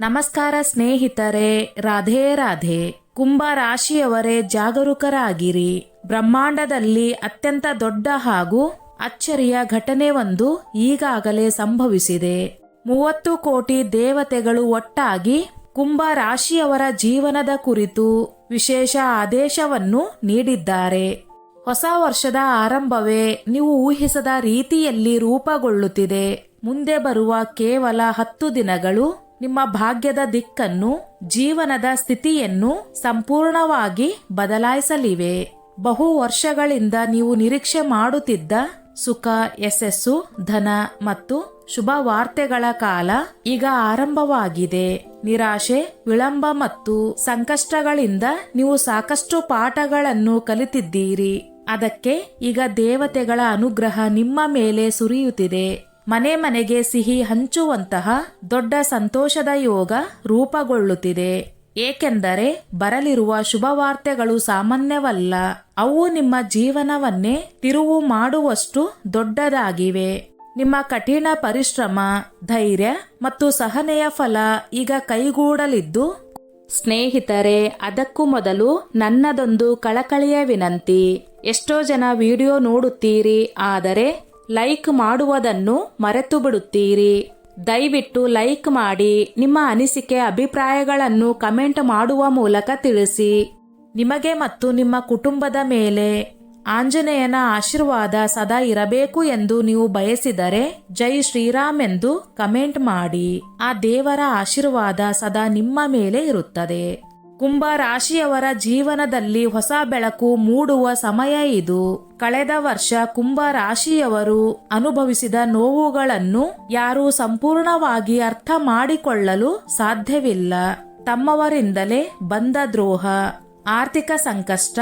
ನಮಸ್ಕಾರ ಸ್ನೇಹಿತರೆ, ರಾಧೇ ರಾಧೆ. ಕುಂಭ ರಾಶಿಯವರೇ ಜಾಗರೂಕರಾಗಿರಿ. ಬ್ರಹ್ಮಾಂಡದಲ್ಲಿ ಅತ್ಯಂತ ದೊಡ್ಡ ಹಾಗೂ ಅಚ್ಚರಿಯ ಘಟನೆ ಒಂದು ಈಗಾಗಲೇ ಸಂಭವಿಸಿದೆ. 30 ಕೋಟಿ ದೇವತೆಗಳು ಒಟ್ಟಾಗಿ ಕುಂಭ ರಾಶಿಯವರ ಜೀವನದ ಕುರಿತು ವಿಶೇಷ ಆದೇಶವನ್ನು ನೀಡಿದ್ದಾರೆ. ಹೊಸ ವರ್ಷದ ಆರಂಭವೇ ನೀವು ಊಹಿಸದ ರೀತಿಯಲ್ಲಿ ರೂಪುಗೊಳ್ಳುತ್ತಿದೆ. ಮುಂದೆ ಬರುವ ಕೇವಲ 10 ದಿನಗಳು ನಿಮ್ಮ ಭಾಗ್ಯದ ದಿಕ್ಕನ್ನು, ಜೀವನದ ಸ್ಥಿತಿಯನ್ನು ಸಂಪೂರ್ಣವಾಗಿ ಬದಲಾಯಿಸಲಿವೆ. ಬಹು ವರ್ಷಗಳಿಂದ ನೀವು ನಿರೀಕ್ಷೆ ಮಾಡುತ್ತಿದ್ದ ಸುಖ, ಯಶಸ್ಸು, ಧನ ಮತ್ತು ಶುಭ ವಾರ್ತೆಗಳ ಕಾಲ ಈಗ ಆರಂಭವಾಗಿದೆ. ನಿರಾಶೆ, ವಿಳಂಬ ಮತ್ತು ಸಂಕಷ್ಟಗಳಿಂದ ನೀವು ಸಾಕಷ್ಟು ಪಾಠಗಳನ್ನು ಕಲಿತಿದ್ದೀರಿ. ಅದಕ್ಕೆ ಈಗ ದೇವತೆಗಳ ಅನುಗ್ರಹ ನಿಮ್ಮ ಮೇಲೆ ಸುರಿಯುತ್ತಿದೆ. ಮನೆ ಮನೆಗೆ ಸಿಹಿ ಹಂಚುವಂತಹ ದೊಡ್ಡ ಸಂತೋಷದ ಯೋಗ ರೂಪುಗೊಳ್ಳುತ್ತಿದೆ. ಏಕೆಂದರೆ ಬರಲಿರುವ ಶುಭವಾರ್ತೆಗಳು ಸಾಮಾನ್ಯವಲ್ಲ. ಅವು ನಿಮ್ಮ ಜೀವನವನ್ನೇ ತಿರುವು ಮಾಡುವಷ್ಟು ದೊಡ್ಡದಾಗಿವೆ. ನಿಮ್ಮ ಕಠಿಣ ಪರಿಶ್ರಮ, ಧೈರ್ಯ ಮತ್ತು ಸಹನೆಯ ಫಲ ಈಗ ಕೈಗೂಡಲಿದ್ದು, ಸ್ನೇಹಿತರೆ, ಅದಕ್ಕೂ ಮೊದಲು ನನ್ನದೊಂದು ಕಳಕಳಿಯ ವಿನಂತಿ. ಎಷ್ಟೋ ಜನ ವಿಡಿಯೋ ನೋಡುತ್ತೀರಿ, ಆದರೆ ಲೈಕ್ ಮಾಡುವುದನ್ನು ಮರೆತು ಬಿಡುತ್ತೀರಿ. ದಯವಿಟ್ಟು ಲೈಕ್ ಮಾಡಿ. ನಿಮ್ಮ ಅನಿಸಿಕೆ, ಅಭಿಪ್ರಾಯಗಳನ್ನು ಕಮೆಂಟ್ ಮಾಡುವ ಮೂಲಕ ತಿಳಿಸಿ. ನಿಮಗೆ ಮತ್ತು ನಿಮ್ಮ ಕುಟುಂಬದ ಮೇಲೆ ಆಂಜನೇಯನ ಆಶೀರ್ವಾದ ಸದಾ ಇರಬೇಕು ಎಂದು ನೀವು ಬಯಸಿದರೆ ಜೈ ಶ್ರೀರಾಮ್ ಎಂದು ಕಮೆಂಟ್ ಮಾಡಿ. ಆ ದೇವರ ಆಶೀರ್ವಾದ ಸದಾ ನಿಮ್ಮ ಮೇಲೆ ಇರುತ್ತದೆ. ಕುಂಭ ರಾಶಿಯವರ ಜೀವನದಲ್ಲಿ ಹೊಸ ಬೆಳಕು ಮೂಡುವ ಸಮಯ ಇದು. ಕಳೆದ ವರ್ಷ ಕುಂಭ ರಾಶಿಯವರು ಅನುಭವಿಸಿದ ನೋವುಗಳನ್ನು ಯಾರೂ ಸಂಪೂರ್ಣವಾಗಿ ಅರ್ಥ ಮಾಡಿಕೊಳ್ಳಲು ಸಾಧ್ಯವಿಲ್ಲ. ತಮ್ಮವರಿಂದಲೇ ಬಂದ ದ್ರೋಹ, ಆರ್ಥಿಕ ಸಂಕಷ್ಟ,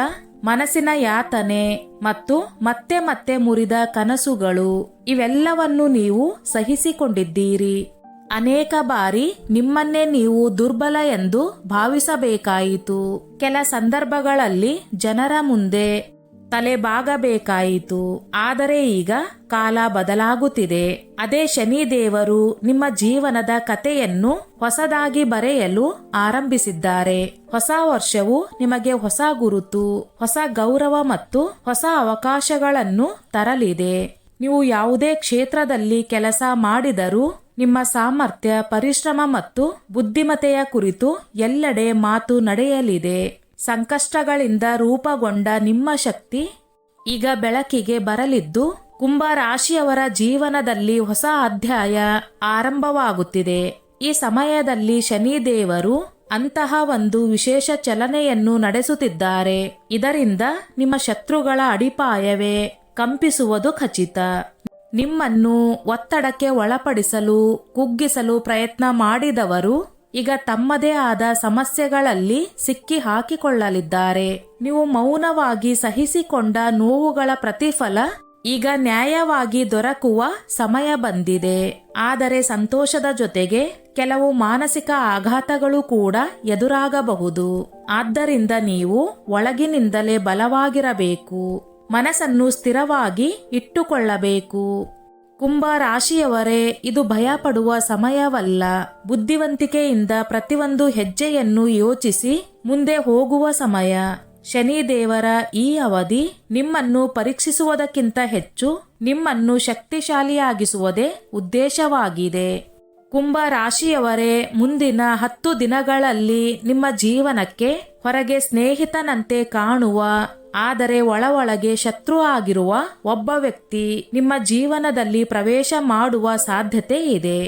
ಮನಸ್ಸಿನ ಯಾತನೆ ಮತ್ತು ಮತ್ತೆ ಮತ್ತೆ ಮುರಿದ ಕನಸುಗಳು ಇವೆಲ್ಲವನ್ನು ನೀವು ಸಹಿಸಿಕೊಂಡಿದ್ದೀರಿ. ಅನೇಕ ಬಾರಿ ನಿಮ್ಮನ್ನೇ ನೀವು ದುರ್ಬಲ ಎಂದು ಭಾವಿಸಬೇಕಾಯಿತು. ಕೆಲ ಸಂದರ್ಭಗಳಲ್ಲಿ ಜನರ ಮುಂದೆ ತಲೆಬಾಗಬೇಕಾಯಿತು. ಆದರೆ ಈಗ ಕಾಲ ಬದಲಾಗುತ್ತಿದೆ. ಅದೇ ಶನಿ ದೇವರು ನಿಮ್ಮ ಜೀವನದ ಕಥೆಯನ್ನು ಹೊಸದಾಗಿ ಬರೆಯಲು ಆರಂಭಿಸಿದ್ದಾರೆ. ಹೊಸ ವರ್ಷವು ನಿಮಗೆ ಹೊಸ ಗುರುತು, ಹೊಸ ಗೌರವ ಮತ್ತು ಹೊಸ ಅವಕಾಶಗಳನ್ನು ತರಲಿದೆ. ನೀವು ಯಾವುದೇ ಕ್ಷೇತ್ರದಲ್ಲಿ ಕೆಲಸ ಮಾಡಿದರೂ ನಿಮ್ಮ ಸಾಮರ್ಥ್ಯ, ಪರಿಶ್ರಮ ಮತ್ತು ಬುದ್ಧಿಮತೆಯ ಕುರಿತು ಎಲ್ಲೆಡೆ ಮಾತು ನಡೆಯಲಿದೆ. ಸಂಕಷ್ಟಗಳಿಂದ ರೂಪುಗೊಂಡ ನಿಮ್ಮ ಶಕ್ತಿ ಈಗ ಬೆಳಕಿಗೆ ಬರಲಿದ್ದು, ಕುಂಭ ರಾಶಿಯವರ ಜೀವನದಲ್ಲಿ ಹೊಸ ಅಧ್ಯಾಯ ಆರಂಭವಾಗುತ್ತಿದೆ. ಈ ಸಮಯದಲ್ಲಿ ಶನಿ ದೇವರು ಅಂತಹ ಒಂದು ವಿಶೇಷ ಚಲನೆಯನ್ನು ನಡೆಸುತ್ತಿದ್ದಾರೆ. ಇದರಿಂದ ನಿಮ್ಮ ಶತ್ರುಗಳ ಅಡಿಪಾಯವೇ ಕಂಪಿಸುವುದು ಖಚಿತ. ನಿಮ್ಮನ್ನು ಒತ್ತಡಕ್ಕೆ ಒಳಪಡಿಸಲು, ಕುಗ್ಗಿಸಲು ಪ್ರಯತ್ನ ಮಾಡಿದವರು ಈಗ ತಮ್ಮದೇ ಆದ ಸಮಸ್ಯೆಗಳಲ್ಲಿ ಸಿಕ್ಕಿ ಹಾಕಿಕೊಳ್ಳಲಿದ್ದಾರೆ. ನೀವು ಮೌನವಾಗಿ ಸಹಿಸಿಕೊಂಡ ನೋವುಗಳ ಪ್ರತಿಫಲ ಈಗ ನ್ಯಾಯವಾಗಿ ದೊರಕುವ ಸಮಯ ಬಂದಿದೆ. ಆದರೆ ಸಂತೋಷದ ಜೊತೆಗೆ ಕೆಲವು ಮಾನಸಿಕ ಆಘಾತಗಳು ಕೂಡ ಎದುರಾಗಬಹುದು. ಆದ್ದರಿಂದ ನೀವು ಒಳಗಿನಿಂದಲೇ ಬಲವಾಗಿರಬೇಕು. ಮನಸ್ಸನ್ನು ಸ್ಥಿರವಾಗಿ ಇಟ್ಟುಕೊಳ್ಳಬೇಕು. ಕುಂಭ ರಾಶಿಯವರೇ, ಇದು ಭಯಪಡುವ ಸಮಯವಲ್ಲ. ಬುದ್ಧಿವಂತಿಕೆಯಿಂದ ಪ್ರತಿಯೊಂದು ಹೆಜ್ಜೆಯನ್ನು ಯೋಚಿಸಿ ಮುಂದೆ ಹೋಗುವ ಸಮಯ. ಶನಿ ದೇವರ ಈ ಅವಧಿ ನಿಮ್ಮನ್ನು ಪರೀಕ್ಷಿಸುವುದಕ್ಕಿಂತ ಹೆಚ್ಚು ನಿಮ್ಮನ್ನು ಶಕ್ತಿಶಾಲಿಯಾಗಿಸುವುದೇ ಉದ್ದೇಶವಾಗಿದೆ. ಕುಂಭ ರಾಶಿಯವರೇ, ಮುಂದಿನ 10 ದಿನಗಳಲ್ಲಿ ನಿಮ್ಮ ಜೀವನಕ್ಕೆ ಹೊರಗೆ ಸ್ನೇಹಿತನಂತೆ ಕಾಣುವ, ಆದರೆ ಒಳಗೆ ಶತ್ರು ಆಗಿರುವ ಒಬ್ಬ ವ್ಯಕ್ತಿ ನಿಮ್ಮ ಜೀವನದಲ್ಲಿ ಪ್ರವೇಶ ಮಾಡುವ ಸಾಧ್ಯತೆ ಇದೆ.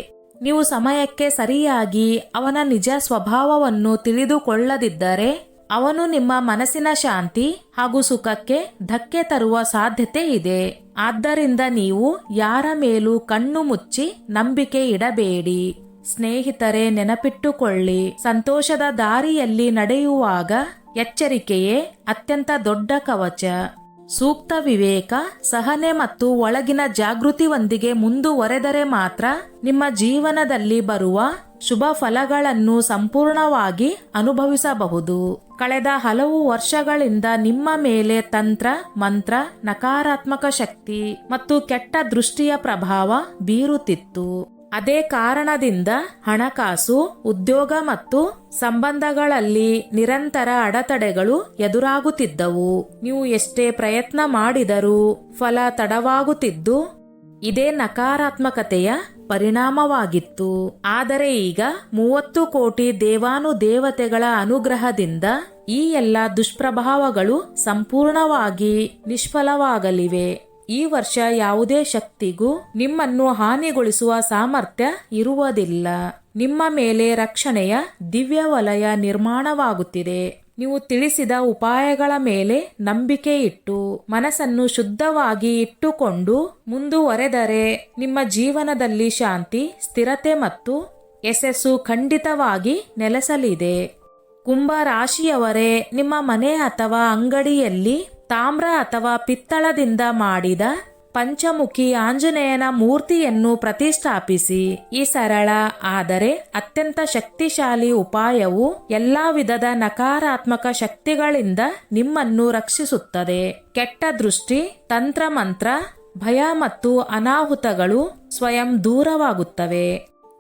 ನೀವು ಸಮಯಕ್ಕೆ ಸರಿಯಾಗಿ ಅವನ ನಿಜ ಸ್ವಭಾವವನ್ನು ತಿಳಿದುಕೊಳ್ಳದಿದ್ದರೆ ಅವನು ನಿಮ್ಮ ಮನಸ್ಸಿನ ಶಾಂತಿ ಹಾಗೂ ಸುಖಕ್ಕೆ ಧಕ್ಕೆ ತರುವ ಸಾಧ್ಯತೆ ಇದೆ. ಆದ್ದರಿಂದ ನೀವು ಯಾರ ಮೇಲೂ ಕಣ್ಣು ಮುಚ್ಚಿ ನಂಬಿಕೆ ಇಡಬೇಡಿ. ಸ್ನೇಹಿತರೆ, ನೆನಪಿಟ್ಟುಕೊಳ್ಳಿ, ಸಂತೋಷದ ದಾರಿಯಲ್ಲಿ ನಡೆಯುವಾಗ ಎಚ್ಚರಿಕೆಯೇ ಅತ್ಯಂತ ದೊಡ್ಡ ಕವಚ. ಸೂಕ್ತ ವಿವೇಕ, ಸಹನೆ ಮತ್ತು ಒಳಗಿನ ಜಾಗೃತಿಯೊಂದಿಗೆ ಮುಂದುವರೆದರೆ ಮಾತ್ರ ನಿಮ್ಮ ಜೀವನದಲ್ಲಿ ಬರುವ ಶುಭ ಫಲಗಳನ್ನು ಸಂಪೂರ್ಣವಾಗಿ ಅನುಭವಿಸಬಹುದು. ಕಳೆದ ಹಲವು ವರ್ಷಗಳಿಂದ ನಿಮ್ಮ ಮೇಲೆ ತಂತ್ರ, ಮಂತ್ರ, ನಕಾರಾತ್ಮಕ ಶಕ್ತಿ ಮತ್ತು ಕೆಟ್ಟ ದೃಷ್ಟಿಯ ಪ್ರಭಾವ ಬೀರುತ್ತಿತ್ತು. ಅದೇ ಕಾರಣದಿಂದ ಹಣಕಾಸು, ಉದ್ಯೋಗ ಮತ್ತು ಸಂಬಂಧಗಳಲ್ಲಿ ನಿರಂತರ ಅಡೆತಡೆಗಳು ಎದುರಾಗುತ್ತಿದ್ದವು. ನೀವು ಎಷ್ಟೇ ಪ್ರಯತ್ನ ಮಾಡಿದರೂ ಫಲ ತಡವಾಗುತ್ತಿದ್ದು ಇದೇ ನಕಾರಾತ್ಮಕತೆಯ ಪರಿಣಾಮವಾಗಿತ್ತು. ಆದರೆ ಈಗ 30 ಕೋಟಿ ದೇವಾನುದೇವತೆಗಳ ಅನುಗ್ರಹದಿಂದ ಈ ಎಲ್ಲ ದುಷ್ಪ್ರಭಾವಗಳು ಸಂಪೂರ್ಣವಾಗಿ ನಿಷ್ಫಲವಾಗಲಿವೆ. ಈ ವರ್ಷ ಯಾವುದೇ ಶಕ್ತಿಗೂ ನಿಮ್ಮನ್ನು ಹಾನಿಗೊಳಿಸುವ ಸಾಮರ್ಥ್ಯ ಇರುವುದಿಲ್ಲ. ನಿಮ್ಮ ಮೇಲೆ ರಕ್ಷಣೆಯ ದಿವ್ಯ ವಲಯ ನಿರ್ಮಾಣವಾಗುತ್ತಿದೆ. ನೀವು ತಿಳಿಸಿದ ಉಪಾಯಗಳ ಮೇಲೆ ನಂಬಿಕೆ ಇಟ್ಟು ಮನಸ್ಸನ್ನು ಶುದ್ಧವಾಗಿ ಇಟ್ಟುಕೊಂಡು ಮುಂದುವರೆದರೆ ನಿಮ್ಮ ಜೀವನದಲ್ಲಿ ಶಾಂತಿ, ಸ್ಥಿರತೆ ಮತ್ತು ಯಶಸ್ಸು ಖಂಡಿತವಾಗಿ ನೆಲೆಸಲಿದೆ. ಕುಂಭ ರಾಶಿಯವರೇ, ನಿಮ್ಮ ಮನೆ ಅಥವಾ ಅಂಗಡಿಯಲ್ಲಿ ತಾಮ್ರ ಅಥವಾ ಪಿತ್ತಳದಿಂದ ಮಾಡಿದ ಪಂಚಮುಖಿ ಆಂಜನೇಯನ ಮೂರ್ತಿಯನ್ನು ಪ್ರತಿಷ್ಠಾಪಿಸಿ. ಈ ಸರಳ ಆದರೆ ಅತ್ಯಂತ ಶಕ್ತಿಶಾಲಿ ಉಪಾಯವು ಎಲ್ಲಾ ವಿಧದ ನಕಾರಾತ್ಮಕ ಶಕ್ತಿಗಳಿಂದ ನಿಮ್ಮನ್ನು ರಕ್ಷಿಸುತ್ತದೆ. ಕೆಟ್ಟ ದೃಷ್ಟಿ, ತಂತ್ರಮಂತ್ರ, ಭಯ ಮತ್ತು ಅನಾಹುತಗಳು ಸ್ವಯಂ ದೂರವಾಗುತ್ತವೆ.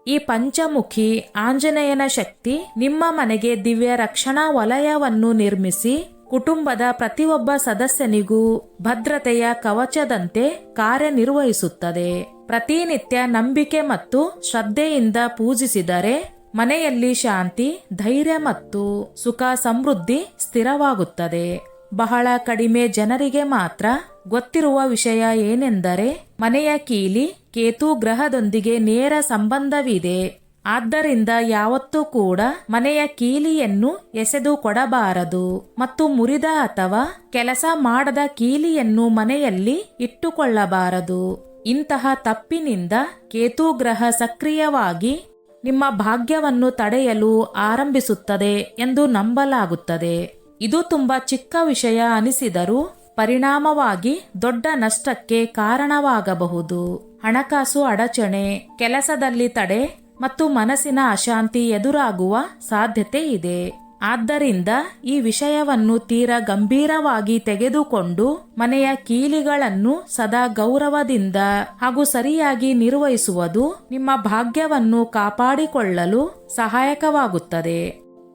ಈ ಪಂಚಮುಖಿ ಆಂಜನೇಯನ ಶಕ್ತಿ ನಿಮ್ಮ ಮನೆಗೆ ದಿವ್ಯ ರಕ್ಷಣಾ ವಲಯವನ್ನು ನಿರ್ಮಿಸಿ ಕುಟುಂಬದ ಪ್ರತಿಯೊಬ್ಬ ಸದಸ್ಯನಿಗೂ ಭದ್ರತೆಯ ಕವಚದಂತೆ ಕಾರ್ಯನಿರ್ವಹಿಸುತ್ತದೆ. ಪ್ರತಿನಿತ್ಯ ನಂಬಿಕೆ ಮತ್ತು ಶ್ರದ್ಧೆಯಿಂದ ಪೂಜಿಸಿದರೆ ಮನೆಯಲ್ಲಿ ಶಾಂತಿ, ಧೈರ್ಯ ಮತ್ತು ಸುಖ ಸಮೃದ್ಧಿ ಸ್ಥಿರವಾಗುತ್ತದೆ. ಬಹಳ ಕಡಿಮೆ ಜನರಿಗೆ ಮಾತ್ರ ಗೊತ್ತಿರುವ ವಿಷಯ ಏನೆಂದರೆ ಮನೆಯ ಕೀಲಿ ಕೇತು ಗ್ರಹದೊಂದಿಗೆ ನೇರ ಸಂಬಂಧವಿದೆ. ಆದ್ದರಿಂದ ಯಾವತ್ತೂ ಕೂಡ ಮನೆಯ ಕೀಲಿಯನ್ನು ಎಸೆದು ಕೊಡಬಾರದು ಮತ್ತು ಮುರಿದ ಅಥವಾ ಕೆಲಸ ಮಾಡದ ಕೀಲಿಯನ್ನು ಮನೆಯಲ್ಲಿ ಇಟ್ಟುಕೊಳ್ಳಬಾರದು. ಇಂತಹ ತಪ್ಪಿನಿಂದ ಕೇತು ಗ್ರಹ ಸಕ್ರಿಯವಾಗಿ ನಿಮ್ಮ ಭಾಗ್ಯವನ್ನು ತಡೆಯಲು ಆರಂಭಿಸುತ್ತದೆ ಎಂದು ನಂಬಲಾಗುತ್ತದೆ. ಇದು ತುಂಬಾ ಚಿಕ್ಕ ವಿಷಯ ಅನಿಸಿದರೂ ಪರಿಣಾಮವಾಗಿ ದೊಡ್ಡ ನಷ್ಟಕ್ಕೆ ಕಾರಣವಾಗಬಹುದು. ಹಣಕಾಸು ಅಡಚಣೆ, ಕೆಲಸದಲ್ಲಿ ತಡೆ ಮತ್ತು ಮನಸ್ಸಿನ ಅಶಾಂತಿ ಎದುರಾಗುವ ಸಾಧ್ಯತೆ ಇದೆ. ಆದ್ದರಿಂದ ಈ ವಿಷಯವನ್ನು ತೀರಾ ಗಂಭೀರವಾಗಿ ತೆಗೆದುಕೊಂಡು ಮನೆಯ ಕೀಲಿಗಳನ್ನು ಸದಾ ಗೌರವದಿಂದ ಹಾಗೂ ಸರಿಯಾಗಿ ನಿರ್ವಹಿಸುವುದು ನಿಮ್ಮ ಭಾಗ್ಯವನ್ನು ಕಾಪಾಡಿಕೊಳ್ಳಲು ಸಹಾಯಕವಾಗುತ್ತದೆ.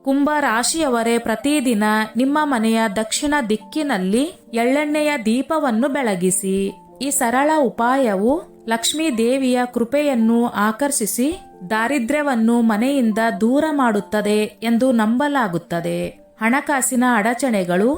ಕುಂಭ ರಾಶಿಯವರೇ, ಪ್ರತಿದಿನ ನಿಮ್ಮ ಮನೆಯ ದಕ್ಷಿಣ ದಿಕ್ಕಿನಲ್ಲಿ ಎಳ್ಳೆಣ್ಣೆಯ ದೀಪವನ್ನು ಬೆಳಗಿಸಿ. ಈ ಸರಳ ಉಪಾಯವು ಲಕ್ಷ್ಮೀ ದೇವಿಯ ಕೃಪೆಯನ್ನು ಆಕರ್ಷಿಸಿ ದಾರಿದ್ರ್ಯವನ್ನು ಮನೆಯಿಂದ ದೂರ ಮಾಡುತ್ತದೆ ಎಂದು ನಂಬಲಾಗುತ್ತದೆ. ಹಣಕಾಸಿನ ಅಡಚಣೆಗಳು,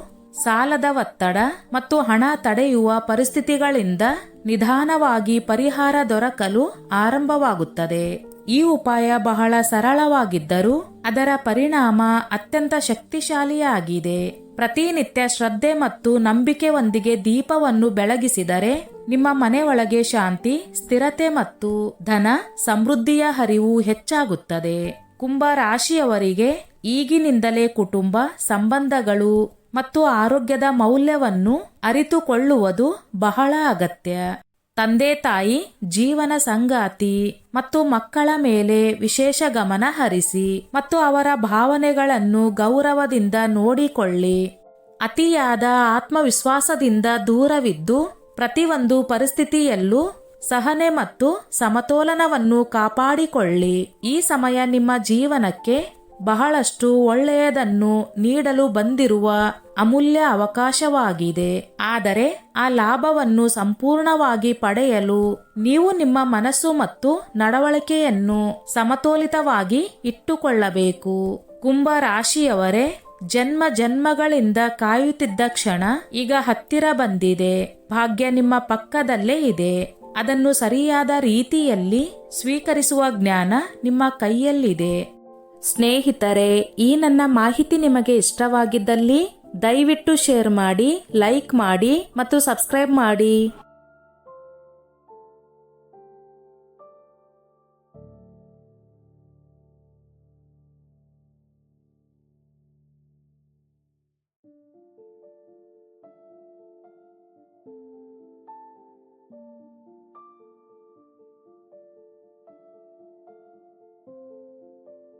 ಸಾಲದ ಒತ್ತಡ ಮತ್ತು ಹಣ ತಡೆಯುವ ಪರಿಸ್ಥಿತಿಗಳಿಂದ ನಿಧಾನವಾಗಿ ಪರಿಹಾರ ದೊರಕಲು ಆರಂಭವಾಗುತ್ತದೆ. ಈ ಉಪಾಯ ಬಹಳ ಸರಳವಾಗಿದ್ದರೂ ಅದರ ಪರಿಣಾಮ ಅತ್ಯಂತ ಶಕ್ತಿಶಾಲಿಯಾಗಿದೆ. ಪ್ರತಿನಿತ್ಯ ಶ್ರದ್ಧೆ ಮತ್ತು ನಂಬಿಕೆಯೊಂದಿಗೆ ದೀಪವನ್ನು ಬೆಳಗಿಸಿದರೆ ನಿಮ್ಮ ಮನೆ ಒಳಗೆ ಶಾಂತಿ, ಸ್ಥಿರತೆ ಮತ್ತು ಧನ ಸಮೃದ್ಧಿಯ ಹರಿವು ಹೆಚ್ಚಾಗುತ್ತದೆ. ಕುಂಭ ರಾಶಿಯವರಿಗೆ ಈಗಿನಿಂದಲೇ ಕುಟುಂಬ ಸಂಬಂಧಗಳು ಮತ್ತು ಆರೋಗ್ಯದ ಮೌಲ್ಯವನ್ನು ಅರಿತುಕೊಳ್ಳುವುದು ಬಹಳ ಅಗತ್ಯ. ತಂದೆ ತಾಯಿ, ಜೀವನ ಸಂಗಾತಿ ಮತ್ತು ಮಕ್ಕಳ ಮೇಲೆ ವಿಶೇಷ ಗಮನ ಹರಿಸಿ ಮತ್ತು ಅವರ ಭಾವನೆಗಳನ್ನು ಗೌರವದಿಂದ ನೋಡಿಕೊಳ್ಳಿ. ಅತಿಯಾದ ಆತ್ಮವಿಶ್ವಾಸದಿಂದ ದೂರವಿದ್ದು ಪ್ರತಿಯೊಂದು ಪರಿಸ್ಥಿತಿಯಲ್ಲೂ ಸಹನೆ ಮತ್ತು ಸಮತೋಲನವನ್ನು ಕಾಪಾಡಿಕೊಳ್ಳಿ. ಈ ಸಮಯ ನಿಮ್ಮ ಜೀವನಕ್ಕೆ ಬಹಳಷ್ಟು ಒಳ್ಳೆಯದನ್ನು ನೀಡಲು ಬಂದಿರುವ ಅಮೂಲ್ಯ ಅವಕಾಶವಾಗಿದೆ. ಆದರೆ ಆ ಲಾಭವನ್ನು ಸಂಪೂರ್ಣವಾಗಿ ಪಡೆಯಲು ನೀವು ನಿಮ್ಮ ಮನಸ್ಸು ಮತ್ತು ನಡವಳಿಕೆಯನ್ನು ಸಮತೋಲಿತವಾಗಿ ಇಟ್ಟುಕೊಳ್ಳಬೇಕು. ಕುಂಭ ರಾಶಿಯವರೇ, ಜನ್ಮಗಳಿಂದ ಕಾಯುತ್ತಿದ್ದ ಕ್ಷಣ ಈಗ ಹತ್ತಿರ ಬಂದಿದೆ. ಭಾಗ್ಯ ನಿಮ್ಮ ಪಕ್ಕದಲ್ಲೇ ಇದೆ. ಅದನ್ನು ಸರಿಯಾದ ರೀತಿಯಲ್ಲಿ ಸ್ವೀಕರಿಸುವ ಜ್ಞಾನ ನಿಮ್ಮ ಕೈಯಲ್ಲಿದೆ. ಸ್ನೇಹಿತರೆ, ಈ ನನ್ನ ಮಾಹಿತಿ ನಿಮಗೆ ಇಷ್ಟವಾಗಿದ್ದಲ್ಲಿ ದಯವಿಟ್ಟು ಶೇರ್ ಮಾಡಿ, ಲೈಕ್ ಮಾಡಿ ಮತ್ತು ಸಬ್ಸ್ಕ್ರೈಬ್ ಮಾಡಿ.